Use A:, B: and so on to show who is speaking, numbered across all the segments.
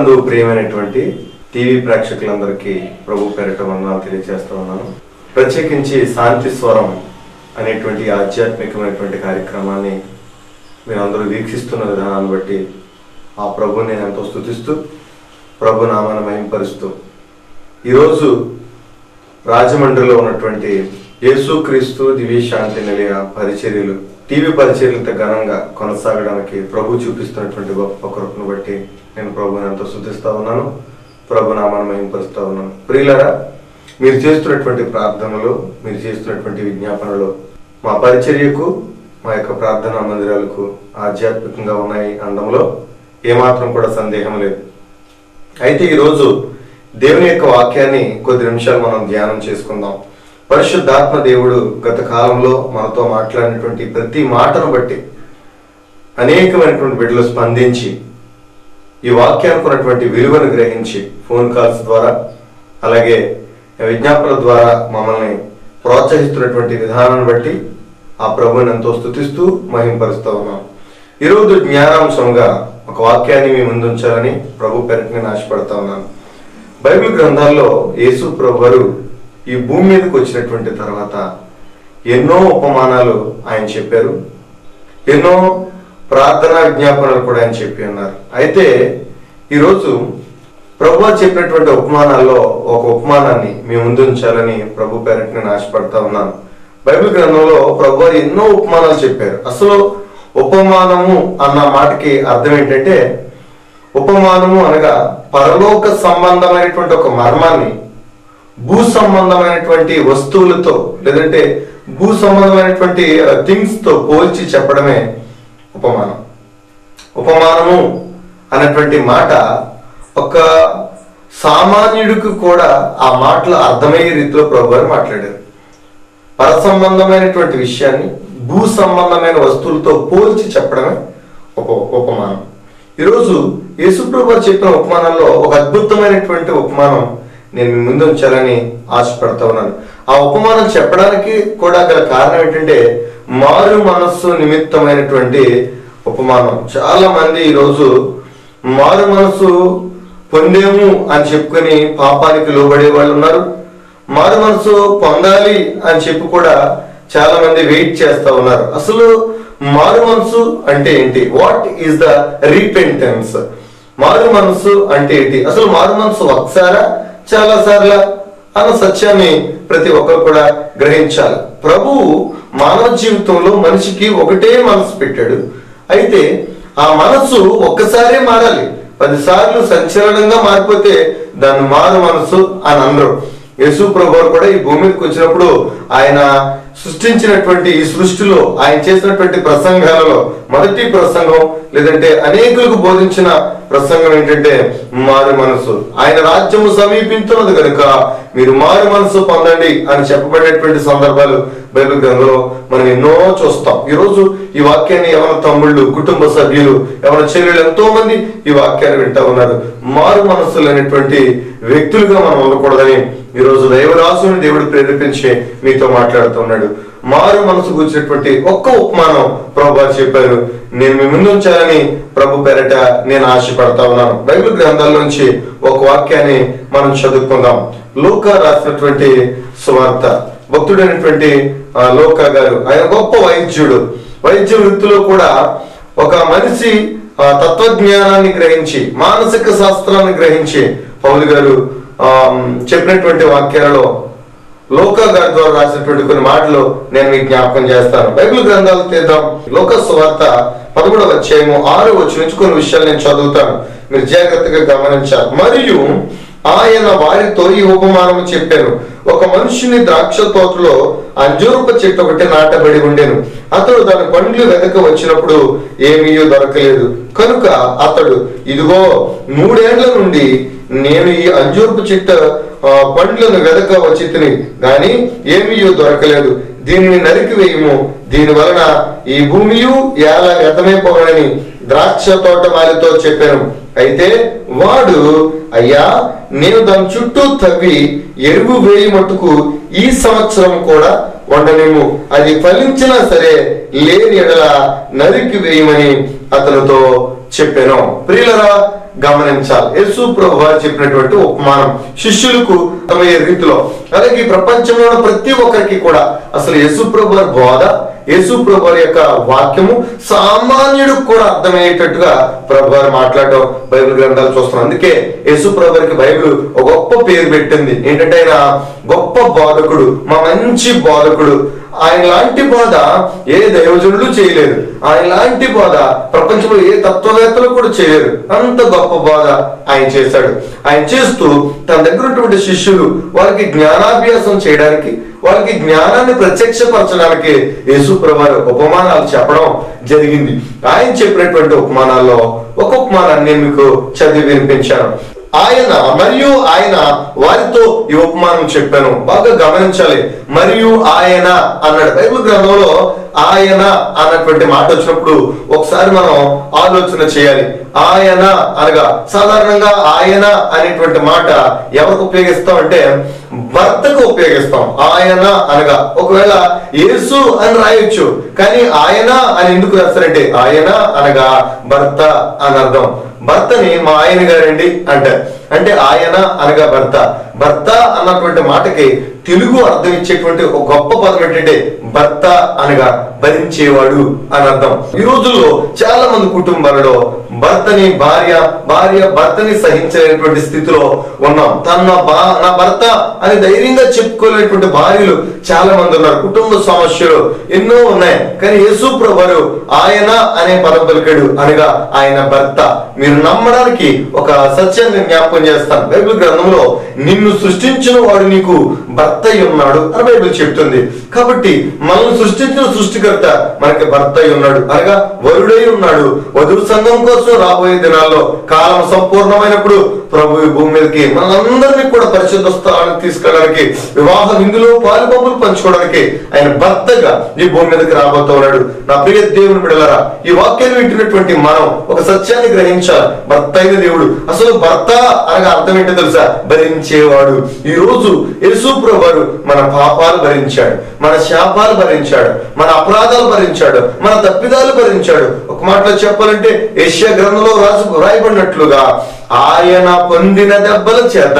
A: ప్రభునందు ప్రియమైనటువంటి టీవీ ప్రేక్షకులందరికీ ప్రభు పేరిట వందనాలు తెలియజేస్తూ ఉన్నాను. ప్రత్యేకించి శాంతి స్వరం అనేటువంటి ఆధ్యాత్మికమైనటువంటి కార్యక్రమాన్ని మీరందరూ వీక్షిస్తున్న విధానాన్ని బట్టి ఆ ప్రభుని నేను ఎంతో స్తుతిస్తూ ప్రభు నామాన్ని మహింపరుస్తూ ఈరోజు రాజమండ్రిలో ఉన్నటువంటి యేసుక్రీస్తు దివ్యశాంతి నిలయ పరిచర్యలు టీవీ పరిచర్యలతో ఘనంగా కొనసాగడానికి ప్రభు చూపిస్తున్నటువంటి గొప్ప కృపను బట్టి నేను ప్రభుని ఎంతో స్తుతిస్తూ ఉన్నాను. ప్రభు నామాన్ని మహింపరుస్తూ ఉన్నాను. ప్రియులారా, మీరు చేస్తున్నటువంటి ప్రార్థనలు, మీరు చేస్తున్నటువంటి విజ్ఞాపనలు మా పరిచర్యకు, మా యొక్క ప్రార్థనా మందిరాలకు ఆధ్యాత్మికంగా ఉన్నాయి అనడంలో ఏమాత్రం కూడా సందేహం లేదు. అయితే ఈరోజు దేవుని యొక్క వాక్యాన్ని కొద్ది నిమిషాలు మనం ధ్యానం చేసుకుందాం. పరిశుద్ధాత్మ దేవుడు గత కాలంలో మనతో మాట్లాడినటువంటి ప్రతి మాటను బట్టి అనేకమైనటువంటి బిడ్డలు స్పందించి ఈ వాక్యానికి ఉన్నటువంటి విలువను గ్రహించి ఫోన్ కాల్స్ ద్వారా అలాగే విజ్ఞాపనల ద్వారా మమ్మల్ని ప్రోత్సహిస్తున్నటువంటి విధానాన్ని బట్టి ఆ ప్రభుని ఎంతో స్తుతిస్తూ మహింపరుస్తూ ఉన్నాం. ఈరోజు జ్ఞానాంశంగా ఒక వాక్యాన్ని మీ ముందు ఉంచాలని ప్రభు పేరిట నేను ఆశపడతా ఉన్నాను. బైబిల్ గ్రంథాల్లో యేసు ప్రభువారు ఈ భూమి మీదకి వచ్చినటువంటి తర్వాత ఎన్నో ఉపమానాలు ఆయన చెప్పారు, ఎన్నో ప్రార్థనా విజ్ఞాపనలు కూడా ఆయన చెప్పి ఉన్నారు. అయితే ఈరోజు ప్రభు చెప్పినటువంటి ఉపమానాల్లో ఒక ఉపమానాన్ని మీ ముందు ఉంచాలని ప్రభు పేరిట నేను ఆశపడతా ఉన్నాను. బైబిల్ గ్రంథంలో ప్రభు ఎన్నో ఉపమానాలు చెప్పారు. అసలు ఉపమానము అన్న మాటకి అర్థం ఏంటంటే, ఉపమానము అనగా పరలోక సంబంధమైనటువంటి ఒక మర్మాన్ని భూ సంబంధమైనటువంటి వస్తువులతో లేదంటే భూ సంబంధమైనటువంటి థింగ్స్ తో పోల్చి చెప్పడమే ఉపమానం. ఉపమానము అన్నటువంటి మాట ఒక సామాన్యుడికి కూడా ఆ మాటలు అర్థమయ్యే రీతిలో ప్రభువారు మాట్లాడారు. పర సంబంధమైనటువంటి విషయాన్ని భూ సంబంధమైన వస్తువులతో పోల్చి చెప్పడమే ఉపమానం. ఈరోజు యేసు ప్రభువారు చెప్పిన ఉపమానంలో ఒక అద్భుతమైనటువంటి ఉపమానం నేను మీ ముందు ఉంచాలని ఆశపడతా ఉన్నాను. ఆ ఉపమానం చెప్పడానికి కూడా గల కారణం ఏంటంటే, మారు మనస్సు నిమిత్తమైనటువంటి ఉపమానం. చాలా మంది ఈరోజు మారు మనస్సు పొందేము అని చెప్పుకొని పాపానికి లోబడే వాళ్ళు ఉన్నారు. మారు మనసు పొందాలి అని చెప్పి కూడా చాలా మంది వెయిట్ చేస్తా ఉన్నారు. అసలు మారు మనసు అంటే ఏంటి? What is the repentance? మారు మనసు అంటే ఏంటి? అసలు మారు మనసు ఒకసారా చాలా సార్లా అన్న సత్యాన్ని ప్రతి ఒక్కరు కూడా గ్రహించాలి. ప్రభువు మానవ జీవితంలో మనిషికి ఒకటే మనసు పెట్టాడు. అయితే ఆ మనసు ఒక్కసారే మారాలి. 10 సార్లు సంచలనంగా మారిపోతే దాన్ని మారు మనసు అని అనరు. యేసు ప్రభువు కూడా ఈ భూమి మీదకి వచ్చినప్పుడు ఆయన సృష్టించినటువంటి ఈ సృష్టిలో ఆయన చేసినటువంటి ప్రసంగాలలో మొదటి ప్రసంగం లేదంటే అనేకులకు బోధించిన ప్రసంగం ఏంటంటే మారు మనసు. ఆయన రాజ్యము సమీపించున్నది కనుక మీరు మారు మనసు పొందండి అని చెప్పబడేటువంటి సందర్భాలు బైబిల్ గ్రంథంలో మనం ఎన్నో చూస్తాం. ఈరోజు ఈ వాక్యాన్ని ఎవరి తమ్ముళ్ళు, కుటుంబ సభ్యులు, ఎవరి చెల్లెలు ఎంతో మంది ఈ వాక్యాన్ని వింటా ఉన్నారు. మారు మనస్సులు అనేటువంటి వ్యక్తులుగా మనం ఉండకూడదని ఈరోజు దైవరాసుని దేవుడు ప్రేరేపించి మీతో మాట్లాడుతున్నాడు. మారు మనసు గురించినటువంటి ఒక్క ఉపమానం ప్రభువారు చెప్పారు. నేను మీ ముందు ఉంచాలని ప్రభు పేరట నేను ఆశపడతా ఉన్నాను. బైబిల్ గ్రంథాల నుంచి ఒక వాక్యాన్ని మనం చదువుకుందాం. లూకా రాసినటువంటి సువార్త. భక్తుడైనటువంటి లూకా గారు ఆయన గొప్ప వైద్యుడు. వైద్య వృత్తిలో కూడా ఒక మనిషి తత్వజ్ఞానాన్ని గ్రహించి మానసిక శాస్త్రాన్ని గ్రహించి పౌలు గారు చెప్పినటువంటి వాక్యాలలో లూకా గారి ద్వారా రాసినటువంటి కొన్ని మాటలు నేను మీకు జ్ఞాపకం చేస్తాను. బైబిల్ గ్రంథాలు తీద్దాం. లూకా సువార్త 11వ అధ్యాయము 6వ వచనం నుంచి కొన్ని విషయాలు నేను చదువుతాను, మీరు జాగ్రత్తగా గమనించాలి. మరియు ఆయన వారితో ఈ ఉపమానము చెప్పాను. ఒక మనుషుని ద్రాక్ష తోటలో అంజూరపు చెట్టు ఒకటి నాటబడి ఉండెను. అతడు దాని పండ్లు వెనక వచ్చినప్పుడు ఏమీ దొరకలేదు. కనుక అతడు, ఇదిగో 3 ఏళ్ల నుండి నేను ఈ అంజూరపు చెట్టు పండ్లను వెదక వచ్చి తిని గాని ఏమీ దొరకలేదు. దీనిని నరికి వేయము, దీని వలన ఈ భూమియు ఎలా వ్యర్థమైపోవాలని ద్రాక్ష తోట వారితో చెప్పాను. అయితే వాడు, అయ్యా నేను దాని చుట్టూ తవ్వి ఎరువు వేయి మట్టుకు ఈ సంవత్సరం కూడా వండనేము, అది ఫలించినా సరే లేని ఎడల నరికి వేయమని అతనితో చెప్పాను. ప్రియులరా గమనించాలి, యేసు ప్రభు వారు చెప్పినటువంటి ఉపమానం శిష్యులకు అర్థమయ్యే రీతిలో, అలాగే ప్రపంచంలో ప్రతి ఒక్కరికి కూడా అసలు యేసు ప్రభు వారి బోధ, యేసు ప్రభు వారి యొక్క వాక్యము సామాన్యుడికి కూడా అర్థమయ్యేటట్టుగా ప్రభు వారు మాట్లాడడం బైబిల్ గ్రంథాలు చూస్తున్నాం. అందుకే యేసు ప్రభు వారికి బైబిల్ ఒక గొప్ప పేరు పెట్టింది. ఏంటంటే ఆయన గొప్ప బోధకుడు, మా మంచి బోధకుడు. ఆయన లాంటి బోధ ఏ దైవజనులు చేయలేరు. ఆయన లాంటి బోధ ప్రపంచంలో ఏ తత్వవేత్తలు కూడా చేయలేరు. అంత గొప్ప బోధ ఆయన చేశాడు. ఆయన చేస్తూ తన దగ్గర ఉన్నటువంటి శిష్యులు వారికి జ్ఞానాభ్యాసం చేయడానికి, వాళ్ళకి జ్ఞానాన్ని ప్రత్యక్షపరచడానికి యేసు ప్రభువారు ఉపమానాలు చెప్పడం జరిగింది. ఆయన చెప్పినటువంటి ఉపమానాల్లో ఒక ఉపమానాన్ని నేను మీకు చదివి వినిపించాను. ఆయన వారితో ఈ ఉపమానం చెప్పాను. బాగా గమనించాలి, మరియు ఆయన అన్నాడు. బైబిల్ గ్రంథంలో ఆయన అన్నటువంటి మాట వచ్చినప్పుడు ఒకసారి మనం ఆలోచన చేయాలి. ఆయన అనగా సాధారణంగా ఆయన అనేటువంటి మాట ఎవరికి ఉపయోగిస్తాం అంటే భర్తకు ఉపయోగిస్తాం. ఆయన అనగా ఒకవేళ యేసు అని రాయొచ్చు, కానీ ఆయన అని ఎందుకు రాస్తారంటే ఆయన అనగా భర్త అని అర్థం. భర్తని మా ఆయన గారండి అంటారు. అంటే ఆయన అనగా భర్త. భర్త అన్నటువంటి మాటకి తెలుగు అర్థం ఇచ్చేటువంటి ఒక గొప్ప పదం ఏంటంటే భర్త అనగా భరించేవాడు అని అర్థం. ఈ రోజుల్లో చాలా మంది కుటుంబాలలో భర్తని భార్య భర్తని సహించలేనటువంటి స్థితిలో ఉన్నాం. నా భర్త అని ధైర్యంగా చెప్పుకోలేనటువంటి భార్యలు చాలా మంది ఉన్నారు. కుటుంబ సమస్యలు ఎన్నో ఉన్నాయి. కానీ యేసు ప్రభువు ఆయన అనే పదం పలికాడు, అనగా ఆయన భర్త. మీరు నమ్మడానికి ఒక సత్యాన్ని జ్ఞాపకం చేస్తాను. బైబిల్ గ్రంథంలో నిన్ను సృష్టించిన వాడు నీకు భర్త ఉన్నాడు అని బైబిల్ చెప్తుంది. కాబట్టి మనల్ని సృష్టించిన సృష్టికర్త మనకి భర్త ఉన్నాడు, అనగా వరుడై ఉన్నాడు. వధువు సంఘం కోసం రాబోయే దినాల్లో కాలం సంపూర్ణమైనప్పుడు ప్రభు భూమి మీదకి మనందరినీ కూడా పరిశుద్ధ స్థలానికి తీసుకెళ్ళడానికి, వివాహ విందులో పాలు పంపులు పంచుకోవడానికి ఆయన భర్తగా ఈ భూమి మీదకి రాబోతూ ఉన్నాడు. నా ప్రియ దేవుని బిడ్డలారా, ఈ వాక్యాన్ని వింటున్నటువంటి మనం ఒక సత్యాన్ని గ్రహించాలి. భర్త అయిన దేవుడు, అసలు భర్త అనగా అర్థం ఏంటో తెలుసా? భరించేవాడు. ఈ రోజు యేసు ప్రభువు మన పాపాలు భరించాడు, మన శాపాలు భరించాడు, మన అపరాధాలు భరించాడు, మన తప్పిదాలు భరించాడు. ఒక మాటలో చెప్పాలంటే యెషయా గ్రంథంలో రాయబడినట్లుగా ఆయన పొందిన దెబ్బల చేత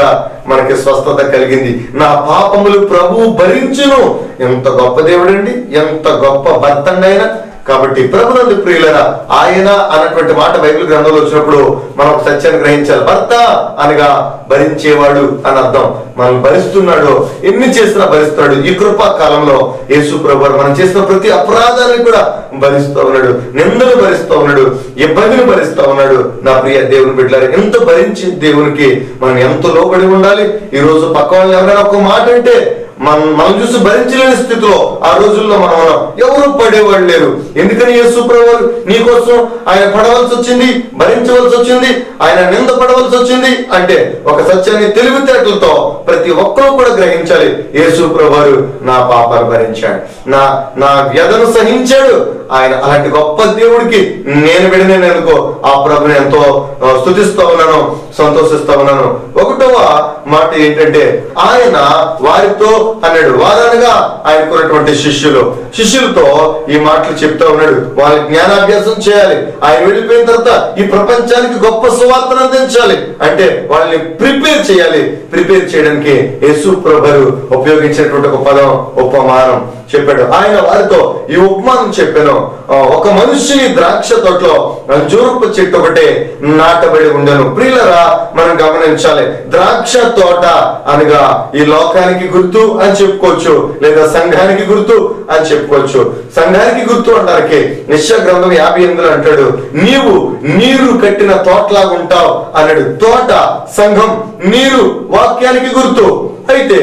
A: మనకి స్వస్థత కలిగింది. నా పాపములు ప్రభువు భరించును. ఎంత గొప్ప దేవుడండి, ఎంత గొప్ప భర్త అండి ఆయన. కాబట్టి ప్రభునందు ప్రియులరా, ఆయన అన్నటువంటి మాట బైబిల్ గ్రంథంలో వచ్చినప్పుడు మనం ఒక సత్యాన్ని గ్రహించాలి. భర్త అనగా భరించేవాడు అని అర్థం. మనం భరిస్తున్నాడు, ఎన్ని చేసినా భరిస్తున్నాడు. ఈ కృపా కాలంలో యేసు ప్రభువు మనం చేసిన ప్రతి అపరాధాన్ని కూడా భరిస్తూ ఉన్నాడు, నిందలు భరిస్తూ ఉన్నాడు, ఇబ్బందిని భరిస్తూ ఉన్నాడు. నా ప్రియ దేవుని బిడ్డలారా, ఎంత భరించి దేవునికి మనం ఎంతో లోబడి ఉండాలి. ఈ రోజు పక్క వాళ్ళు ఎవరైనా ఒక మాట అంటే మనం చూసి భరించలేని స్థితిలో ఆ రోజుల్లో మనం ఎవరు పడేవాళ్ళు లేరు. ఎందుకని యేసు ప్రభువు నీకోసం ఆయన పడవలసి వచ్చింది, భరించవలసి వచ్చింది, ఆయన నింద పడవలసి వచ్చింది అంటే ఒక సత్యాన్ని తెలివితేటలతో ప్రతి ఒక్కరూ కూడా గ్రహించాలి. యేసు ప్రభువు నా పాపాలు భరించాడు, నా వ్యధను సహించాడు. ఆయన అలాంటి గొప్ప దేవుడికి నేను విడనేందుకు ఆ ప్రభుని ఎంతో స్తుతిస్తూ ఉన్నాను, సంతోషిస్తూ ఉన్నాను. ఒకటవ మాట ఏంటంటే ఆయన వారితో అన్నాడు. వారనగా ఆయనకున్నటువంటి శిష్యులతో ఈ మాటలు చెప్తా ఉన్నాడు. వాళ్ళ జ్ఞానాభ్యాసం చేయాలి. ఆయన వెళ్ళిపోయిన తర్వాత ఈ ప్రపంచానికి గొప్ప సువార్తను అందించాలి అంటే వాళ్ళని ప్రిపేర్ చేయాలి. ప్రిపేర్ చేయడానికి యేసు ప్రభువు ఉపయోగించినటువంటి ఒక పదం ఉపమానం చెప్పాడు. ఆయన వారితో ఈ ఉపమానం చెప్పాను. ఒక మనిషి ద్రాక్ష తోటలో అంజూరపు చెట్టు ఒకటే నాటబడి ఉండను. ప్రియులరా, మనం గమనించాలి. ద్రాక్ష తోట అనగా ఈ లోకానికి గుర్తు అని చెప్పుకోవచ్చు, లేదా సంఘానికి గుర్తు అని చెప్పుకోవచ్చు. సంఘానికి గుర్తు అనడానికి యెషయా గ్రంథం 58 అంటాడు, నీవు నీరు కట్టిన తోటలాగా ఉంటావు అన్నాడు. తోట సంఘం, నీరు వాక్యానికి గుర్తు. అయితే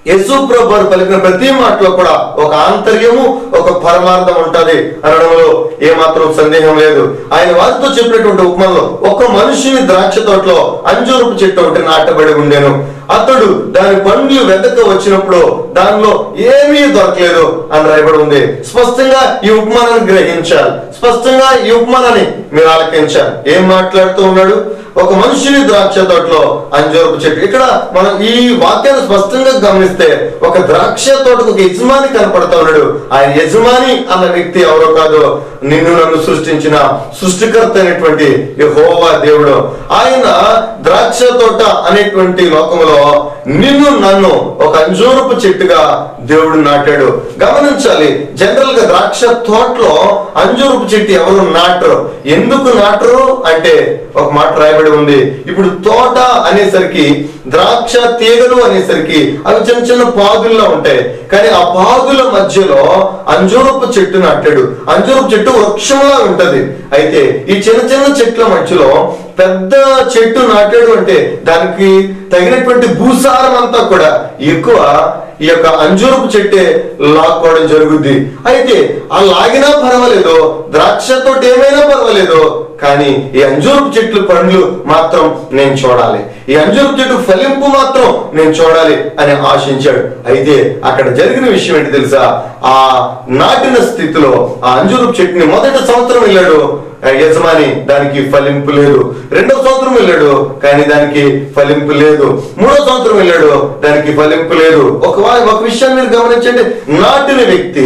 A: యేసు ప్రభువు పలికిన ప్రతి మాటలో కూడా ఒక ఆంతర్యము, ఒక పరమార్థం ఉంటది అనడంలో ఏమాత్రం సందేహం లేదు. ఆయన వారితో చెప్పినటువంటి ఉపమానంలో ఒక మనిషిని ద్రాక్ష తోటలో అంజూరపు చెట్టు ఒకటి నాటబడి ఉండేను. అతడు దాని పండ్లు వెతక వచ్చినప్పుడు దానిలో ఏమీ దొరకలేదు అని రాయబడి ఉంది. స్పష్టంగా ఈ ఉపమానాన్ని గ్రహించాలి, స్పష్టంగా ఈ ఉపమానాన్ని మీరు ఆలకించాలి. ఏం మాట్లాడుతూ ఉన్నాడు? ఒక మనుషుని ద్రాక్ష తోటలో అంజూరపు చెట్టు. ఇక్కడ మనం ఈ వాక్యాన్ని స్పష్టంగా గమనిస్తే ఒక ద్రాక్ష తోటకు ఒక యజమాని కనపడతా ఉన్నాడు. ఆయన యజమాని అన్న వ్యక్తి ఎవరో కాదు, నిన్ను నన్ను సృష్టించిన సృష్టికర్త అయినటువంటి యెహోవా దేవుడు. ఆయన ద్రాక్ష తోట అనేటువంటి లోకంలో నిన్ను నన్ను ఒక అంజూరపు చెట్టుగా దేవుడు నాటాడు. గమనించాలి, జనరల్ గా ద్రాక్ష తోటలో అంజూరపు చెట్టు ఎవరు నాటరు. ఎందుకు నాటరు అంటే ఒక మాట రాయబడి ఉంది. ఇప్పుడు తోట అనేసరికి, ద్రాక్ష తీగలు అనేసరికి అవి చిన్న చిన్న పాదుల్లో ఉంటాయి. కానీ ఆ పాదుల మధ్యలో అంజూరపు చెట్టు నాటాడు. అంజూరపు చెట్టు వృక్షంలా ఉంటది. అయితే ఈ చిన్న చిన్న చెట్ల మధ్యలో పెద్ద చెట్టు నాటాడు అంటే దానికి తగినటువంటి భూసారం అంతా కూడా ఎక్కువ ఈ యొక్క అంజూరపు చెట్టే లాక్కోవడం జరుగుద్ది. అయితే ఆ లాగినా పర్వాలేదు, ద్రాక్షతో ఏమైనా పర్వాలేదు, కానీ ఈ అంజూరపు చెట్లు పండ్లు మాత్రం నేను చూడాలి, ఈ అంజూరపు చెట్టు ఫలింపు మాత్రం నేను చూడాలి అని ఆశించాడు. అయితే అక్కడ జరిగిన విషయం ఏంటి తెలుసా? ఆ నాటిన స్థితిలో ఆ అంజూరపు చెట్టుని మొదటి సంవత్సరం వెళ్ళాడు యజమాని, దానికి ఫలింపు లేదు. రెండవ సంవత్సరం వెళ్ళాడు, కానీ దానికి ఫలింపు లేదు. మూడో సంవత్సరం వెళ్ళాడు, దానికి ఫలింపు లేదు. ఒక విషయాన్ని మీరు గమనించండి, నాటిన వ్యక్తి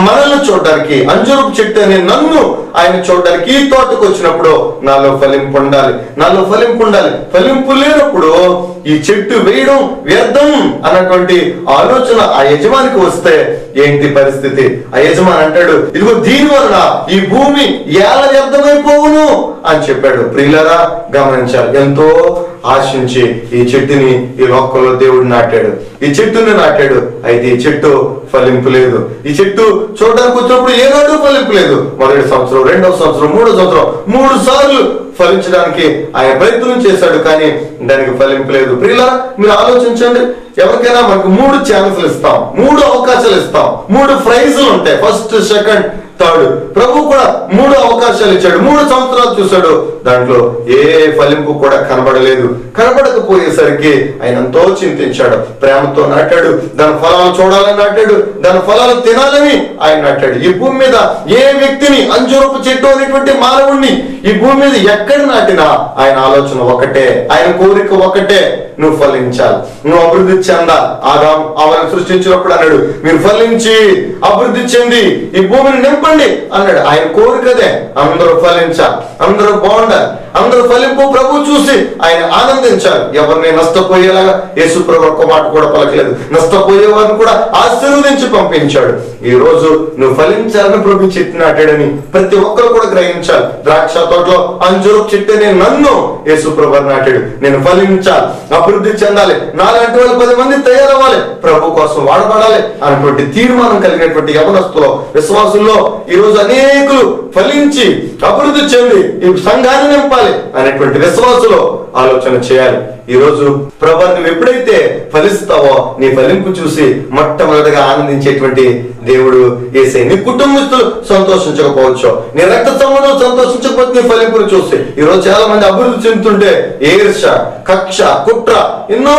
A: మనల్ని చూడడానికి, అంజూరపు చెట్టు అనే నన్ను ఆయన చూడడానికి ఈ తోటకు వచ్చినప్పుడు నాలో ఫలింపు ఉండాలి, నాలో ఫలింపు ఉండాలి. ఫలింపు లేనప్పుడు ఈ చెట్టు వేయడం వ్యర్థం అన్నటువంటి ఆలోచన ఆ యజమానికి వస్తే ఏంటి పరిస్థితి? ఆ యజమాని అంటాడు, ఇదిగో దీని వలన ఈ భూమి ఎలా వ్యర్థమైపోవును అని చెప్పాడు. ప్రియులారా గమనించాలి, ఎంతో ఆశించి ఈ చెట్టుని ఈ లోకంలో దేవుడు నాటాడు, ఈ చెట్టుని నాటాడు. అయితే ఈ చెట్టు ఫలింపు లేదు. ఈ చెట్టు చూడడానికి వచ్చినప్పుడు ఏనాడు ఫలింపు లేదు. మొదటి సంవత్సరం, రెండవ సంవత్సరం, మూడో సంవత్సరం, 3 సార్లు ఫలించడానికి ఆయన ప్రయత్నం చేశాడు, కానీ దానికి ఫలింపు లేదు. ప్రియులారా మీరు ఆలోచించండి, ఎవరికైనా మనకు 3 ఛాన్సులు ఇస్తాం, 3 అవకాశాలు ఇస్తాం, 3 ప్రైజులు ఉంటాయి, ఫస్ట్, సెకండ్, థర్డ్. ప్రభు కూడా 3 అవకాశాలు ఇచ్చాడు. 3 సంవత్సరాలు చూశాడు, దాంట్లో ఏ ఫలింపు కూడా కనబడలేదు. కనబడకపోయేసరికి ఆయన ఎంతో చింతించాడు. ప్రేమతో నాటాడు, దాని ఫలాలు చూడాలని నాటాడు, దాని ఫలాలు తినాలని ఆయన నాటాడు. ఈ భూమి మీద ఏ వ్యక్తిని, అంజూరపు చెట్టు అనేటువంటి మానవుణ్ణి ఈ భూమి మీద ఎక్కడ నాటినా ఆయన ఆలోచన ఒకటే, ఆయన కోరిక ఒకటే, నువ్వు ఫలించాలి, నువ్వు అభివృద్ధి చెందాలి. ఆదాము సృష్టించినప్పుడు అన్నాడు, మీరు ఫలించి అభివృద్ధి చెంది ఈ భూమిని నింపండి అన్నాడు. ఆయన కోరికదే అందరూ ఫలించాలి, అందరూ బాగుండాలి, అందరూ ఫలింపు ప్రభు చూసి ఆయన ఆనందించాలి. ఎవరిని నష్టపోయేలాగా యేసు ప్రభు ఒక్క మాట కూడా పలకలేదు. నష్టపోయే వారిని కూడా ఆశీర్వదించి పంపించాడు. ఈ రోజు నువ్వు ఫలించాలని ప్రభు చెట్టు నాటాడని ప్రతి ఒక్కరు కూడా గ్రహించాలి. ద్రాక్ష తోటలో అంజూరపు చెట్టు నన్ను యేసు ప్రభు నాటాడు. నేను ఫలించాలి, అభివృద్ధి చెందాలి, నాలాంటి వాళ్ళు 10 మంది తయారవ్వాలి, ప్రభు కోసం వాడబడాలి అనేటువంటి తీర్మానం కలిగినటువంటి యవనస్తులో, విశ్వాసుల్లో ఈ రోజు అనేకులు ఫలించి అభివృద్ధి చెంది ఈ సంఘాన్ని నింపాలి అనేటువంటి విశ్వాసులో ఆలోచన చేయాలి. ఈ రోజు ప్రభు నువ్వు ఎప్పుడైతే ఫలిస్తావో నీ ఫలింపు చూసి మొట్టమొదటిగా ఆనందించేటువంటి దేవుడు యేసయ్య. నీ కుటుంబస్తులు సంతోషించకపోవచ్చు, నీ రక్త సంబంధం సంతోషించకపోతే నీ ఫలింపును చూసి ఈ రోజు చాలా మంది అభివృద్ధి చెందుతుంటే ఈర్ష్య, కక్ష, కుట్ర ఎన్నో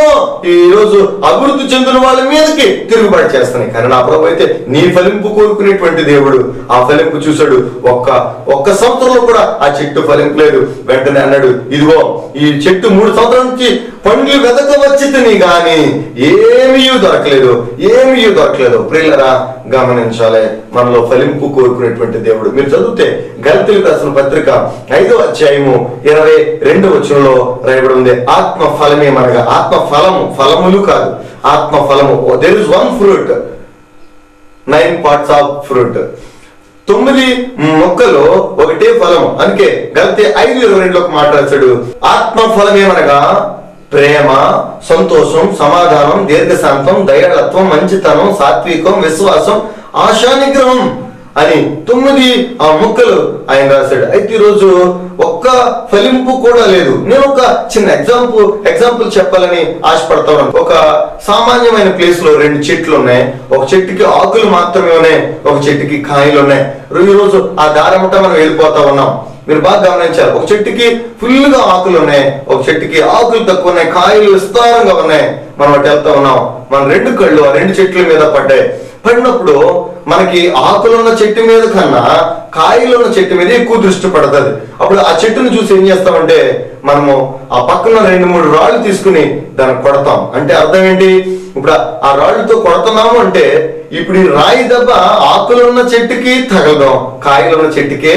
A: ఈ రోజు అభివృద్ధి చెందిన వాళ్ళ మీదకి తిరుగుబాటు చేస్తున్నాయి. కానీ నా ప్రభు అయితే నీ ఫలింపు కోరుకునేటువంటి దేవుడు. ఆ ఫలింపు చూశాడు. ఒక్క సంవత్సరంలో కూడా ఆ చెట్టు ఫలింపు లేదు. వెంటనే అన్నాడు, ఇదిగో ఈ చెట్టు 3 సంవత్సరాల నుంచి పండ్లు వెతకవచ్చితిని గాని ఏమీ దొరకలేదు. ప్రియులరా గమనించాలి, మనలో ఫలింపు కోరుకునేటువంటి దేవుడు. మీరు చదివితే గలతీయులకు రాసిన పత్రిక 5వ అధ్యాయము 22వ వచనంలో రాయబడి ఉంది, ఆత్మ ఫలమేమనగా, ఆత్మ ఫలములు కాదు, ఆత్మ ఫలము. There is 1 fruit, 9 parts of fruit. 9 మొక్కలు ఒకటే ఫలము. అందుకే గలతీ 5:22 మాట్లాడాడు, ఆత్మ ఫలమేమనగా ప్రేమ, సంతోషం, సమాధానం, దీర్ఘశాంతం, దయాళత్వం, మంచితనం, సాత్వికం, విశ్వాసం, ఆశా నిగ్రహం అని 9 ఆ మొక్కలు ఆయన రాశాడు. అయితే ఈరోజు ఒక్క ఫలింపు కూడా లేదు. నేను ఒక చిన్న ఎగ్జాంపుల్ చెప్పాలని ఆశపడతాను. ఒక సామాన్యమైన ప్లేస్ లో 2 చెట్లు ఉన్నాయి. ఒక చెట్టుకి ఆకులు మాత్రమే ఉన్నాయి, ఒక చెట్టుకి కాయలు ఉన్నాయి. ఈ రోజు ఆ దారముట మనం వెళ్ళిపోతా ఉన్నాం. మీరు బాగా గమనించారు. ఒక చెట్టుకి ఫుల్గా ఆకులు ఉన్నాయి, ఒక చెట్టుకి ఆకులు తక్కువ ఉన్నాయి, కాయలు విస్తారంగా ఉన్నాయి. మనం అటు వెళ్తా ఉన్నాం, మన 2 కళ్ళు ఆ 2 చెట్ల మీద పడినప్పుడు మనకి ఆకులున్న చెట్టు మీద కన్నా కాయలున్న చెట్టు మీద ఎక్కువ దృష్టి పడుతుంది. అప్పుడు ఆ చెట్టును చూసి ఏం చేస్తామంటే మనము ఆ పక్కన 2-3 రాళ్ళు తీసుకుని దాన్ని కొడతాం. అంటే అర్థం ఏంటి? ఇప్పుడు ఆ రాళ్ళతో కొడుతున్నాము అంటే ఇప్పుడు ఈ రాయి దెబ్బ ఆకులున్న చెట్టుకి తగలదాం, కాయలున్న చెట్టుకే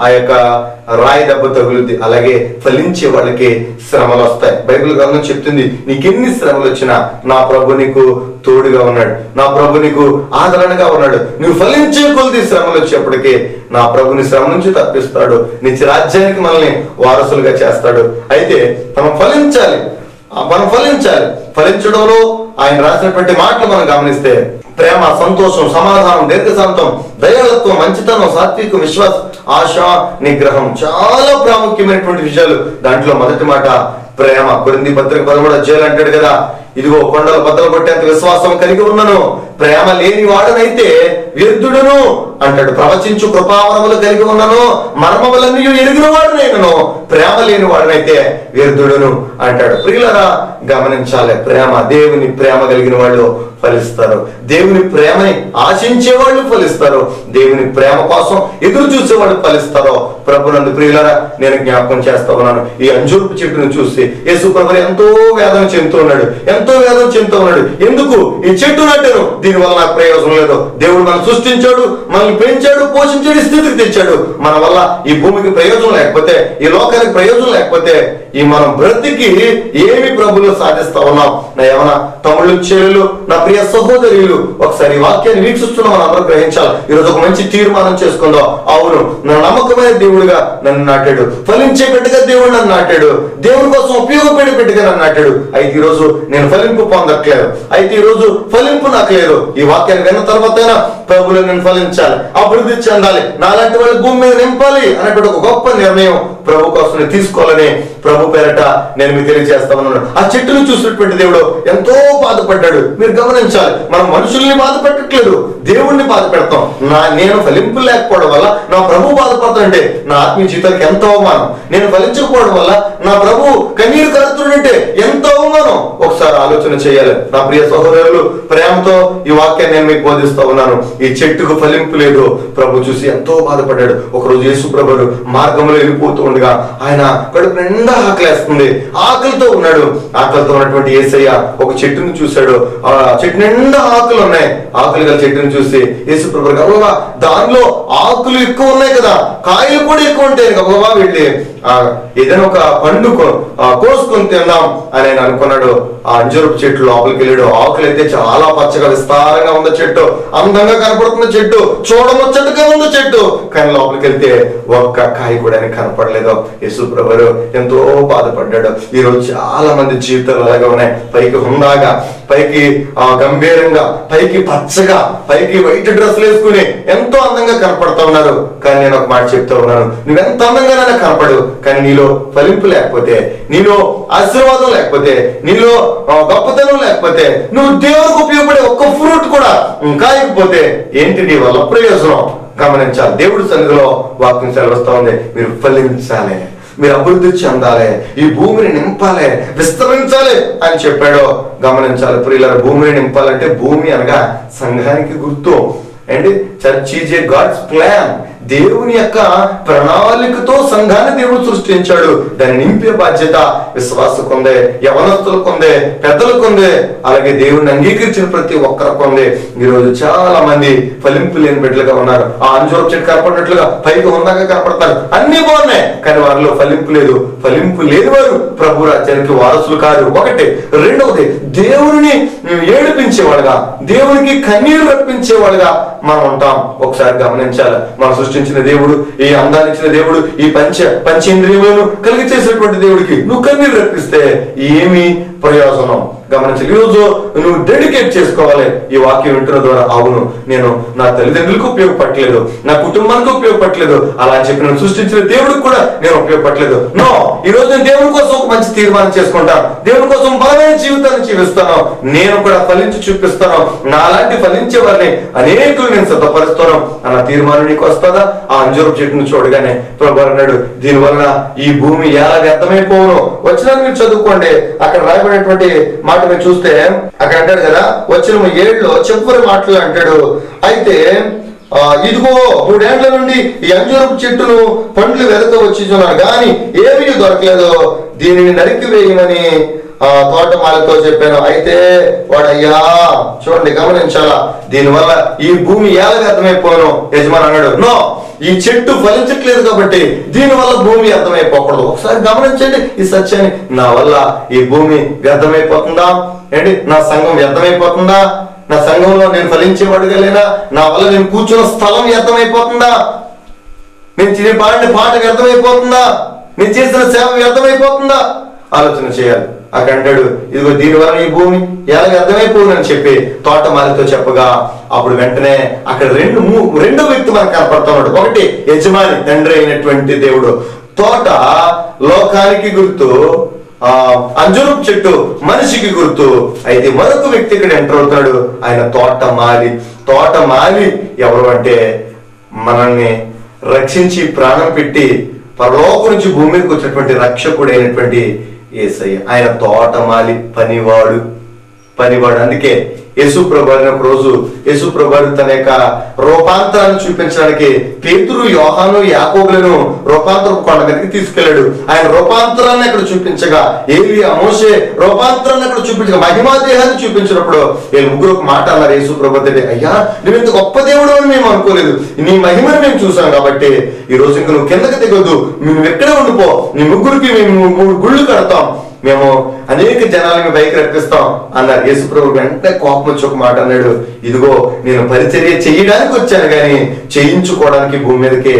A: ఆ యొక్క రాయి దెబ్బ తగులుద్ది. అలాగే ఫలించే వాళ్ళకి శ్రమలు వస్తాయి. బైబిల్ గ్రంథం చెప్తుంది, నీకెన్ని శ్రమలు వచ్చినా నా ప్రభు నీకు తోడుగా ఉన్నాడు, నా ప్రభు నీకు ఆదరణగా ఉన్నాడు. నువ్వు ఫలించే కొద్ది శ్రమలు వచ్చేప్పటికీ నా ప్రభుని శ్రమ నుంచి తప్పిస్తాడు, నిత్య రాజ్యానికి మనల్ని వారసులుగా చేస్తాడు. అయితే మనం ఫలించాలి. ఫలించడంలో ఆయన రాసినటువంటి మాటలు మనం గమనిస్తే ప్రేమ, సంతోషం, సమాధానం, దీర్ఘశాంతం, దయాళత్వం, మంచితనం, సాత్వికం, విశ్వాసం, ఆశ, నిగ్రహం, చాలా ప్రాముఖ్యమైనటువంటి విషయాలు. దాంట్లో మొదటి మాట ప్రేమ. కొరింథీ పత్రిక 13వ అధ్యాయం అంటాడు కదా, ఇదిగో కొండలు బద్దలు కొట్టేంత విశ్వాసం కలిగి ఉన్నాను, ప్రేమ లేని వాడనైతే వ్యర్థుడును అంటాడు. ప్రవచించు కృపావరములు కలిగి ఉన్నాను, మర్మములన్నీ ఎరిగిన వాడునైనను, ప్రేమ లేని వాడనైతే వ్యర్థుడును అంటాడు. ప్రియులారా గమనించాలి, ప్రేమ, దేవుని ప్రేమ కలిగిన వాళ్ళు ఫలిస్తారు, దేవుని ప్రేమని ఆశించే వాళ్ళు ఫలిస్తారు, దేవుని ప్రేమ కోసం ఎదురు చూసే వాళ్ళు ఫలిస్తారు. ప్రభునందు ప్రియులారా నేను జ్ఞాపకం చేస్తా ఉన్నాను, ఈ అంజూరపు చెట్టును చూసి యేసు ప్రభు ఎంతో వేదన చెందుతూ ఉన్నాడు. ఎందుకు? ఈ చెట్టు నాటాను, దీనివల్ల నాకు ప్రయోజనం లేదు. దేవుడు మనం సృష్టించాడు, మనల్ని పెంచాడు, పోషించాడు, స్థితికి తెచ్చాడు. మన వల్ల ఈ భూమికి ప్రయోజనం లేకపోతే, ఈ లోకానికి ప్రయోజనం లేకపోతే ఈ మనం బ్రతికి ఏమి ప్రభులు సాధిస్తా ఉన్నాం? నా ఏమన్నా తమ్ముళ్ళు, చెల్లెలు, నా ప్రియ సహోదరులు ఒకసారి ఈ వాక్యాన్ని వీక్షిస్తున్న మనం అందరూ గ్రహించాలి. ఈరోజు ఒక మంచి తీర్మానం చేసుకుందాం. అవును, నా నమ్మకమైన దేవుడిగా నన్ను నాటాడు, ఫలించే బిడ్డగా దేవుడు నన్ను నాటాడు, దేవుడి కోసం ఉపయోగపడే బిడ్డగా నన్ను నాటాడు. అయితే ఈరోజు నేను ఫలింపు పొందట్లేదు, అయితే ఈరోజు ఫలింపు నాకు లేదు. ఈ వాక్యాన్ని విన్న తర్వాత ప్రభులు నేను ఫలించాలి, అభివృద్ధి చెందాలి, నాలాంటి వాళ్ళు భూమి మీద నింపాలి అనేటువంటి ఒక గొప్ప నిర్ణయం ప్రభు కోసం నేను తీసుకోవాలని ప్రభు పేరట నేను మీకు తెలియజేస్తా ఉన్నాను. ఆ చెట్టును చూసినటువంటి దేవుడు ఎంతో బాధపడ్డాడు. మీరు గమనించాలి, మనం మనుషుల్ని బాధ పెట్టట్లేదు, దేవుణ్ణి బాధ పెడతాం. నేను ఫలింపు లేకపోవడం వల్ల నా ప్రభు బాధపడుతుంటే నా ఆత్మీయ జీవితానికి ఎంతో అవమానం. నేను ఫలించకపోవడం వల్ల నా ప్రభు కన్నీరు కడుతుంటే ఎంతో అవమానం. ఒకసారి ఆలోచన చేయాలి. నా ప్రియ సహోదరులు, ప్రేమతో ఈ వాక్యాన్ని నేను మీకు బోధిస్తా ఉన్నాను. ఈ చెట్టుకు ఫలింపు లేదు, ప్రభు చూసి ఎంతో బాధపడ్డాడు. ఒకరోజు యేసు ప్రభువు మార్గంలో వెళ్ళిపోతూ ఉండగా ఆయన కడుపు నిండా ఆకలేస్తుంది, ఆకలితో ఉన్నాడు. ఆకలితో ఉన్నటువంటి యేసయ్య ఒక చెట్టును చూశాడు. ఆ చెట్టు నిండా ఆకులు ఉన్నాయి. ఆకులు గల చెట్టును చూసి యేసు ప్రభువు గబగబా, దానిలో ఆకులు ఎక్కువ ఉన్నాయి కదా, కాయలు కూడా ఎక్కువ ఉంటాయి, గబగబా వెళ్ళి ఏదైనా ఒక పండు కోసుకొని తిందాం అని ఆయన అనుకున్నాడు. ఆ అంజూరపు చెట్టు లోపలికి వెళ్ళాడు. ఆకులు అయితే చాలా పచ్చగా విస్తారంగా ఉన్న చెట్టు, అందంగా కనపడుతున్న చెట్టు, చూడముచ్చటగా ఉన్న చెట్టు. కానీ లోపలికి వెళ్తే ఒక్క కాయ కూడా కనపడలేదు. యేసు ప్రభువు ఎంతో బాధపడ్డాడు. ఈ రోజు చాలా మంది జీవితాలు అలాగే ఉన్నాయి. పైకి హుందాగా, పైకి గంభీరంగా, పైకి పచ్చగా, పైకి వైట్ డ్రెస్సులు వేసుకుని ఎంతో అందంగా కనపడుతూ ఉన్నారు. కానీ నేను ఒక మాట చెప్తా ఉన్నాను, నువ్వెంత అందంగానైనా కనపడు, కానీ నీలో ఫలింపు లేకపోతే, నీలో ఆశీర్వాదం లేకపోతే, నీలో గొప్పతనం లేకపోతే, నువ్వు దేవుడికి ఉపయోగపడే ఒక్క ఫ్రూట్ కూడా కాయకపోతే ఏంటి నీ వల్ల ప్రయోజనం? గమనించాలి. దేవుడి సన్నిధిలో వాక్యం సెలవుస్తా ఉంది, మీరు ఫలించాలి, మీరు అభివృద్ధి చెందాలి, ఈ భూమిని నింపాలి, విస్తరించాలి అని చెప్పాడు. గమనించాలి ప్రియులారా, భూమిని నింపాలంటే భూమి అనగా సంఘానికి గుర్తు. And church is a God's plan. దేవుని యొక్క ప్రణాళికతో సంఘాన్ని దేవుడు సృష్టించాడు. దాన్ని నింపే బాధ్యత విశ్వాసకు ఉంది, యవనస్తులకు ఉంది, పెద్దలకు ఉంది, అలాగే దేవుడిని అంగీకరించిన ప్రతి ఒక్కరికి ఉంది. ఈరోజు చాలా మంది ఫలింపు లేని బిడ్డలుగా ఉన్నారు. ఆ అంజూరపు చెట్టు కనపడినట్లుగా పైకి ఉందాక కనపడతారు, అన్ని బాగున్నాయి, కానీ వారిలో ఫలింపు లేదు. ఫలింపు లేని వారు ప్రభు రాజ్యానికి వారసులు కాదు. ఒకటి. రెండవది, దేవుడిని ఏడిపించేవాడుగా, దేవునికి కన్నీరు రప్పించేవాడుగా మనం ఉంటాం. ఒకసారి గమనించాలి, మనం సృష్టించిన దేవుడు, ఈ అందాన్ని ఇచ్చిన దేవుడు, ఈ పంచేంద్రియములను కలిగి చేసినటువంటి దేవుడికి నువ్వు కన్నీరు రప్పిస్తే ఏమి ప్రయోజనం? గమనించాలి. ఈరోజు నువ్వు డెడికేట్ చేసుకోవాలి ఈ వాక్యం వింటున్న ద్వారా. అవును, నేను నా తల్లిదండ్రులకు ఉపయోగపడలేదు, నా కుటుంబానికి ఉపయోగపడలేదు, అలా అని చెప్పి నన్ను సృష్టించిన దేవుడికి కూడా నేను ఉపయోగపడలేదు. నో, ఈ రోజు నేను దేవుని కోసం ఒక మంచి తీర్మానం చేసుకుంటాను, దేవుని కోసం బలమైన జీవితాన్ని జీవిస్తాను, నేను కూడా ఫలించి చూపిస్తాను, నాలాంటి ఫలించే వారిని అనేకులు నేను సిద్ధపరుస్తాను అన్న తీర్మానం నీకు వస్తుందా? ఆ అంజూరపు చెట్టును చూడగానే ప్రభువు అన్నాడు, దీనివల్ల ఈ భూమి ఎలా వ్యర్థమైపోను. వచ్చినా మీరు చదువుకోండి, అక్కడ రాయబడినటువంటి మాట మీరు చూస్తే అక్కడ అంటాడు కదా, వచ్చిన 7లో చివరి మాటలు అంటాడు, అయితే ఇదిగో 3 ఏళ్ల నుండి ఈ అంజూరపు చెట్టును పండ్లు వెదక వచ్చిచున్నాను గాని ఏమీ దొరకలేదు, దీనిని నరికివేయమని తోటమాలితో చెప్పాను. అయితే వాడు, అయ్యా చూడండి, గమనించాలా, దీనివల్ల ఈ భూమి ఎలా వ్యర్థమైపోను. యజమాని అన్నాడు, నో, ఈ చెట్టు ఫలించట్లేదు కాబట్టి దీనివల్ల భూమి వ్యర్థమైపోకూడదు. ఒకసారి గమనించండి ఈ సత్యాన్ని. నా వల్ల ఈ భూమి వ్యర్థమైపోతుందా ఏంటి? నా సంఘం వ్యర్థమైపోతుందా? నా సంఘంలో నేను ఫలించేవాడుగా లేనా? నా వల్ల నేను కూర్చున్న స్థలం వ్యర్థమైపోతుందా? నేను చిన్న పాడిన పాట వ్యర్థమైపోతుందా? నేను చేసిన సేవ వ్యర్థమైపోతుందా? ఆలోచన చేయాలి. అక్కడ అంటాడు, ఇదిగో దీనివల్ల ఈ భూమి ఎలా వ్యర్థమైపోతుందని చెప్పి తోటమాలితో చెప్పగా అప్పుడు వెంటనే అక్కడ రెండో వ్యక్తి మనకు కనపడుతున్నాడు. ఒకటి యజమాని, తండ్రి అయినటువంటి దేవుడు. తోట లోకానికి గుర్తు, అంజూరపు చెట్టు మనిషికి గుర్తు. అయితే మరొక వ్యక్తి ఇక్కడ ఎంటర్ అవుతాడు, ఆయన తోటమాలి. తోటమాలి ఎవరు అంటే మనల్ని రక్షించి ప్రాణం పెట్టి పరలోకం నుంచి భూమి మీదకి వచ్చినటువంటి రక్షకుడు అయినటువంటి యేసయ్య. ఆయన తోటమాలి, పనివాడు. అందుకే యేసు ప్రభువుని ఒక రోజు యేసు ప్రభువు తన యొక్క రూపాంతరాన్ని చూపించడానికి పేతురు, యోహాను, యాకోబులను రూపాంతరపు కొండ మీదకి తీసుకెళ్లాడు. ఆయన రూపాంతరాన్ని అక్కడ చూపించగా, ఏలియా, మోషే రూపాంతరాన్ని అక్కడ చూపించగా, మహిమా దేహాన్ని చూపించినప్పుడు వీళ్ళు ముగ్గురు ఒక మాట అన్నారు యేసు ప్రభువు దగ్గర, అయ్యా నువ్వు ఇంత గొప్ప దేవుడు అని మేము అనుకోలేదు, నీ మహిమను మేము చూసాం కాబట్టి ఈ రోజు ఇంక నువ్వు కిందకి దిగొద్దు, నువ్వు ఎక్కడే ఉండిపో, నీ ముగ్గురికి మేము 3 గుళ్ళు కడతాం, మేము అనేక జనాలని పైకి రప్పిస్తాం అన్నారు. యేసు ప్రభువు వెంటనే కోపం వచ్చి ఒక మాట అన్నాడు, ఇదిగో నేను పరిచర్య చేయడానికి వచ్చాను కానీ చేయించుకోవడానికి భూమి మీదకి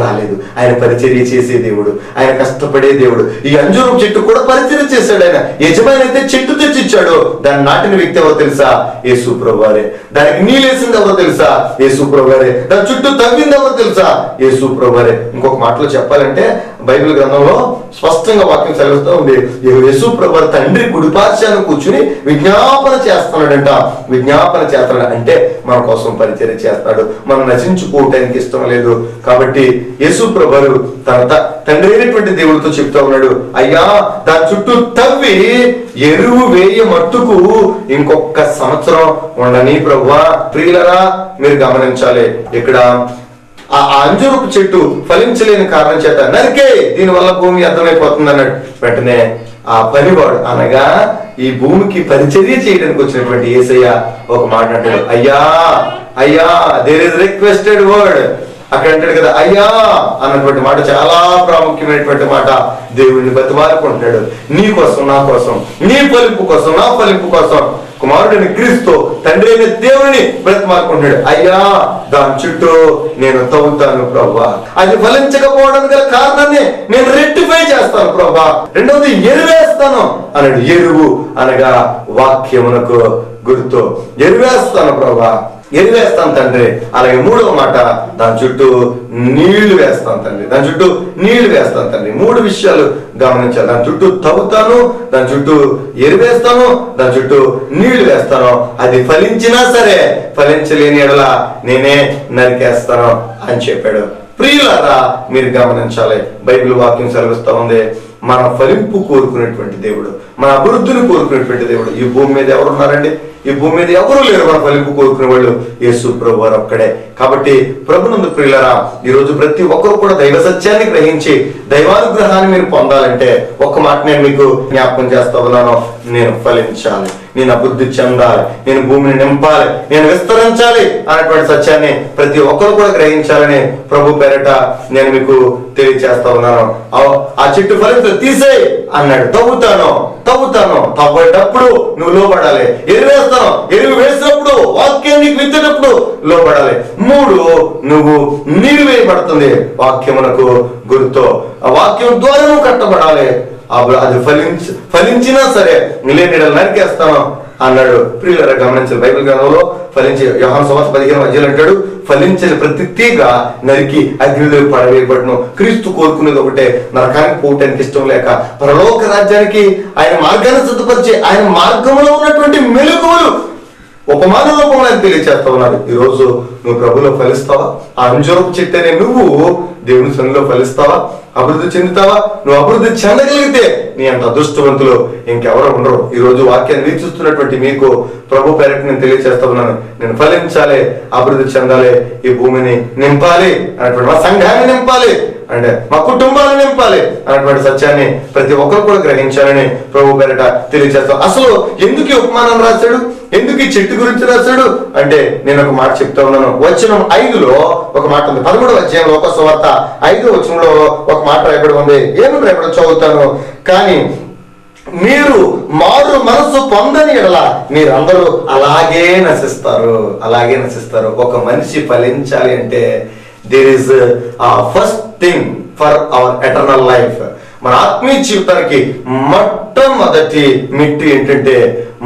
A: రాలేదు. ఆయన పరిచర్య చేసే దేవుడు, ఆయన కష్టపడే దేవుడు. ఈ అంజూరపు చెట్టు కూడా పరిచర్య చేశాడు ఆయన. యజమాని అయితే చెట్టు తెచ్చిచ్చాడు, దాన్ని నాటిన వ్యక్తి ఎవరో తెలుసా? యేసు ప్రభువారే. దానికి నీళ్ళేసింది ఎవరో తెలుసా? యేసు ప్రభువారే. దాని చుట్టూ తవ్వింది ఎవరో తెలుసా? యేసు ప్రభువారే. ఇంకొక మాటలో చెప్పాలంటే బైబిల్ గ్రంథంలో స్పష్టంగా వాక్యం సెలవుస్తూ ఉంది, యేసు ప్రభువు తండ్రి కుడిపార్శ్వాన కూర్చుని విజ్ఞాపన చేస్తున్నాడంట. విజ్ఞాపన చేస్తున్నాడు అంటే మన కోసం పరిచర్య చేస్తాడు, మనం నశించుకోవటానికి ఇష్టం లేదు. కాబట్టి యేసు ప్రభువు తన తండ్రి అయినటువంటి దేవుడితో చెప్తా ఉన్నాడు, అయ్యా దాని చుట్టూ తవ్వి ఎరువు వేయ మట్టుకు ఇంకొక సంవత్సరం ఉండని ప్రభువా. ప్రియులరా, మీరు గమనించాలి, ఇక్కడ ఆ అంజూరపు చెట్టు ఫలించలేని కారణం చేత నరికే, దీనివల్ల భూమి అర్థమైపోతుంది అన్నాడు. వెంటనే ఆ పనివాడు, అనగా ఈ భూమికి పరిచర్య చేయడానికి వచ్చినటువంటి యేసయ్య ఒక మాట అంటాడు, అయ్యా అయ్యా, దేర్ ఇస్ రిక్వెస్టెడ్ వర్డ్. అక్కడ అంటాడు కదా, అయ్యా అన్నటువంటి మాట చాలా ప్రాముఖ్యమైనటువంటి మాట. దేవుడిని బతిమాలుకుంటాడు, నీ కోసం, నా కోసం, నీ ఫలింపు కోసం, నా ఫలింపు కోసం. కుమారుడిని క్రీస్తు తండ్రి అయిన దేవుడిని బ్రతిమాలుకుంటాడు, అయ్యా దాని చుట్టూ నేను తవ్వుతాను ప్రభా, అది ఫలించకపోవడానికి గల కారణాన్ని నేను రెక్టిఫై చేస్తాను ప్రభా. రెండవది ఎరువేస్తాను అన్నాడు. ఎరువు అనగా వాక్యమునకు గుర్తు. ఎరువేస్తాను ప్రభా, ఎరువేస్తాను తండ్రి. అలాగే 3వ మాట, దాని చుట్టూ నీళ్లు వేస్తాను తండ్రి, దాని చుట్టూ నీళ్లు వేస్తాను తండ్రి. 3 విషయాలు గమనించాలి. దాని చుట్టూ తవ్వుతాను, దాని చుట్టూ ఎరువేస్తాను, దాని చుట్టూ నీళ్లు వేస్తాను. అది ఫలించినా సరే ఫలించలేని ఎడల నేనే నరికేస్తాను అని చెప్పాడు. ప్రియులారా, మీరు గమనించాలి, బైబిల్ వాక్యం సెలవిస్తా ఉంది, మన ఫలింపు కోరుకునేటువంటి దేవుడు, మన అభివృద్ధిని కోరుకునేటువంటి దేవుడు. ఈ భూమి మీద ఎవరున్నారండి? ఈ భూమి మీద ఎవరు లేరు మన ఫలింపు కోరుకునే వాళ్ళు. యేసు ప్రభు వారు ఒక్కడే. కాబట్టి ప్రభునందు ప్రియులారా, ఈ రోజు ప్రతి ఒక్కరు కూడా దైవ సత్యాన్ని గ్రహించి దైవానుగ్రహాన్ని మీరు పొందాలంటే ఒక్క మాట నేను మీకు జ్ఞాపకం చేస్తా ఉన్నాను, నేను ఫలించాలి, నేను అభివృద్ధి చెందాలి, నేను భూమిని నింపాలి, నేను విస్తరించాలి అన్నటువంటి సత్యాన్ని ప్రతి ఒక్కరు కూడా గ్రహించాలని ప్రభు పేరట నేను మీకు తెలియచేస్తా ఉన్నాను. ఆ చెట్టు ఫలించు తీసేయి అన్నాడు. తవ్వుతాను, తవ్వేటప్పుడు నువ్వు లోబడాలి. ఎరువేస్తాను, ఎరువు వేసినప్పుడు, వాక్యాన్ని విత్తేటప్పుడు లోబడాలి. 3, నువ్వు నీరు వేయబడుతుంది, వాక్యమునకు గుర్తు. ఆ వాక్యం ద్వారా నువ్వు కట్టబడాలి. అది ఫలించినా సరే నీడలు నరికేస్తాను అన్నాడు. ప్రియులారా గమనించాలి, బైబిల్ గ్రంథంలో ఫలించే యోహాను సువార్త 15 అంటాడు, ఫలించిన ప్రతి తీగ నరికి అగ్నిలో పడవేయబడును. క్రీస్తు కోరుకునేది ఒకటే, నరకానికి పోవటానికి ఇష్టం లేక పరలోక రాజ్యానికి ఆయన మార్గాన్ని సిద్ధపరిచే ఆయన మార్గంలో ఉన్నటువంటి మెలకువలు ఉపమాన రూపంలో ఆయన తెలియచేస్తా ఉన్నాడు. ఈరోజు నువ్వు ప్రభులో ఫలిస్తావా? ఆ అంజూరపు చెట్టు అనే నువ్వు దేవుని సన్నిధిలో ఫలిస్తావా? అభివృద్ధి చెందుతావా? నువ్వు అభివృద్ధి చెందగలిగితే నీ అంత అదృష్టవంతులు ఇంకెవరో ఉండరు. ఈ రోజు వాక్యాన్ని వీక్షిస్తున్నటువంటి మీకు ప్రభు పేరట నేను తెలియజేస్తా ఉన్నాను, నేను ఫలించాలి, అభివృద్ధి చెందాలి, ఈ భూమిని నింపాలి అన్నటువంటి, మా సంఘాన్ని నింపాలి అంటే మా కుటుంబాన్ని నింపాలి అన్నటువంటి సత్యాన్ని ప్రతి ఒక్కరు కూడా గ్రహించాలని ప్రభు పేరట తెలియజేస్తాం. అసలు ఎందుకు ఈ ఉపమానం రాశాడు, ఎందుకు ఈ చెట్టు గురించి రాశాడు అంటే నేను ఒక మాట చెప్తా ఉన్నాను. వచనం 5లో ఒక మాట ఉంది. 13వ అధ్యాయం లోక సువార్త 5వ వచనంలో ఒక మాట రాయబడి ఉంది. ఏమని రాయబడి చదువుతాను, కానీ మీరు మారు మనసు పొందని ఎడల మీరందరూ అలాగే నశిస్తారు, అలాగే నశిస్తారు. ఒక మనిషి ఫలించాలి అంటే there is first thing for our eternal life. మన ఆత్మీయ జీవితానికి మొట్టమొదటి మిట్టి ఏంటంటే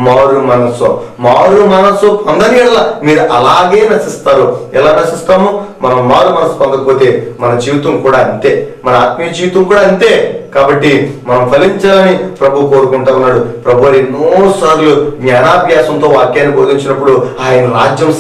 A: మారు మనసు. మారు మనసు పొందని ఎడల మీరు అలాగే నశిస్తారు. ఎలా నశిస్తాము? మనం మారు మనసు పొందకపోతే మన జీవితం కూడా అంతే, మన ఆత్మీయ జీవితం కూడా అంతే. కాబట్టి మనం ఫలించాలని ప్రభు కోరుకుంటా ఉన్నాడు. ప్రభు ఎన్నోసార్లు జ్ఞానాభ్యాసంతో వాక్యాన్ని బోధించినప్పుడు ఆయన రాజ్యం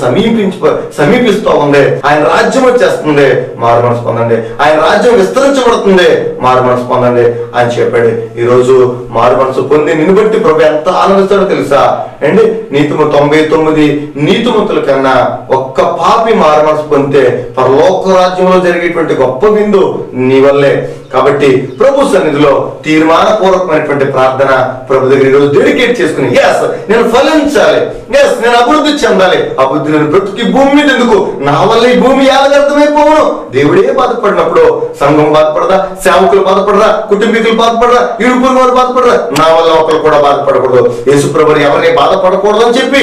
A: సమీపిస్తూ ఉంది, ఆయన రాజ్యం వచ్చేస్తుంది, మారు మనసు పొందండి, ఆయన రాజ్యం విస్తరించబడుతుంది, మారు మనసు పొందండి అని చెప్పాడు. ఈ రోజు మారు మనసు పొంది నిన్ను బట్టి ప్రభు ఎంత ఆనందిస్తాడో తెలుసా అండి? 99 నీతిమంతుల కన్నా ఒక్క పాపి మారు మనసు పొందితే పరలోక రాజ్యంలో జరిగేటువంటి గొప్ప విందు నీ వల్లే. కాబట్టి ప్రభు సన్నిధిలో తీర్మానపూర్వకమైనటువంటి ప్రార్థన ప్రభు దగ్గర ఈరోజు డెడికేట్ చేసుకుని, ఎస్ నేను ఫలించాలి, ఎస్ నేను అభివృద్ధి చెందాలి, అభివృద్ధి నేను బ్రతుకి భూమి మీద ఎందుకు, నా వల్ల ఈ భూమి యాదగర్థమైపోవును. దేవుడే బాధపడినప్పుడు సంఘం బాధపడదా, సేవకులు బాధపడరా, కుటుంబీకులు బాధపడరా, ఇరుపురు వారు బాధపడరా, నా వల్ల ఒకరు కూడా బాధపడకూడదు, యేసుప్రభు ఎవరిని బాధపడకూడదు అని చెప్పి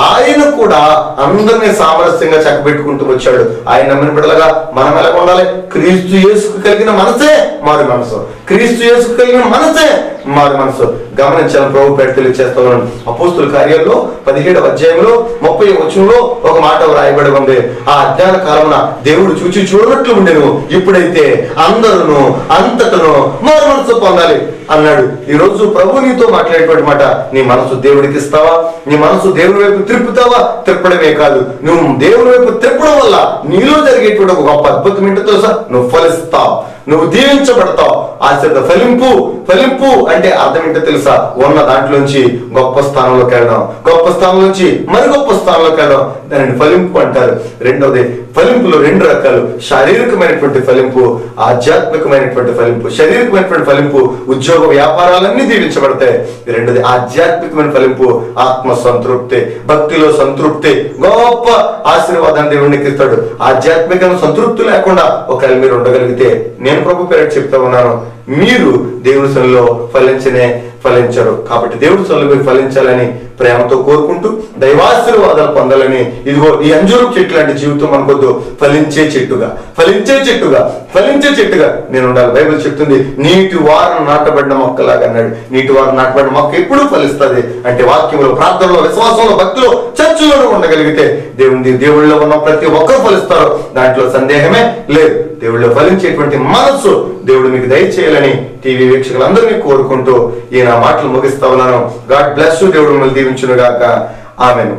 A: ఆయన కూడా అందరినీ సామరస్యంగా చక్కబెట్టుకుంటూ వచ్చాడు. ఆయన నమ్మిన బిడ్డలుగా మనం ఎలా ఉండాలి? క్రీస్తు యేసుకు కలిగిన మనసే మారు మనసు, క్రీస్తు యేసుకు కలిగిన మనసే మారు మనసు. గమనించాలని ప్రభు పేరు తెలియజేస్తా ఉన్నాను. అపోస్తుల కార్యాల్లో 17వ అధ్యాయంలో 30వ వచనంలో ఒక మాట రాయబడి ఉంది. ఆ అజ్ఞాన కాలమున దేవుడు చూచి చూడనట్లు ఉండెను, ఇప్పుడైతే అందరూ అంతటను మారు మనసు పొందాలి అన్నాడు. ఈ రోజు ప్రభు నీతో మాట్లాడేటువంటి మాట, నీ మనసు దేవుడికి ఇస్తావా? నీ మనసు దేవుని వైపు త్రిప్పుతావా? త్రిప్పడమే కాదు, నువ్వు దేవుని వైపు త్రిప్పడం వల్ల నీలో జరిగేటువంటి ఒక గొప్ప అద్భుతం ఏంటో తెలుసా? నువ్వు ఫలిస్తావు, నువ్వు దీవించబడతావు. ఆశ్చర్య ఫలింపు అంటే అర్థం ఏంటో తెలుసా? ఉన్న దాంట్లోంచి గొప్ప స్థానంలోకి వెళ్దాం, గొప్ప స్థానం నుంచి మరి గొప్ప స్థానంలోకి వెళ్దాం, దానిని ఫలింపు అంటారు. రెండవది, ఫలింపులో 2 రకాలు, శారీరకమైనటువంటి ఫలింపు, ఆధ్యాత్మికమైనటువంటి ఫలింపు. శారీరకమైనటువంటి ఫలింపు ఉద్యోగ వ్యాపారాలన్నీ దీవించబడతాయి. రెండోది ఆధ్యాత్మికమైన ఫలింపు, ఆత్మ సంతృప్తి, భక్తిలో సంతృప్తి, గొప్ప ఆశీర్వాదాన్ని దేవునికి ఇస్తాడు. ఆధ్యాత్మిక సంతృప్తి లేకుండా ఒకవేళ మీరు ఉండగలిగితే నేను ప్రభు పేరు చెప్తా ఉన్నాను, మీరు దేవుని సన్నిధిలో ఫలించరు. కాబట్టి దేవుడి సన్నిధిలో మీరు ఫలించాలని ప్రేమతో కోరుకుంటూ దైవాశీర్వాదాలు పొందాలని, ఇదిగో ఈ అంజూరు చెట్టు లాంటి జీవితం మనకొద్దు, ఫలించే చెట్టుగా నేను ఉండాలి. బైబిల్ చెప్తుంది, నీటి వారు నాటబడిన మొక్కలాగా అన్నాడు. నీటి వారు నాటబడిన మొక్క ఎప్పుడు ఫలిస్తుంది అంటే వాక్యంలో, ప్రార్థనలో, విశ్వాసంలో, భక్తిలో, చర్చలో ఉండగలిగితే దేవుళ్ళలో ఉన్న ప్రతి ఒక్కరు ఫలిస్తారు, దాంట్లో సందేహమే లేదు. దేవుళ్ళో ఫలించేటువంటి మనస్సు దేవుడు మీకు దయచేయాలని టీవీ వీక్షకులందరినీ కోరుకుంటూ ఈ నా మాటలు ముగిస్తా ఉన్నాను. God bless you. దేవుడు మిమ్మల్ని దీవించును గాక. ఆమేన్.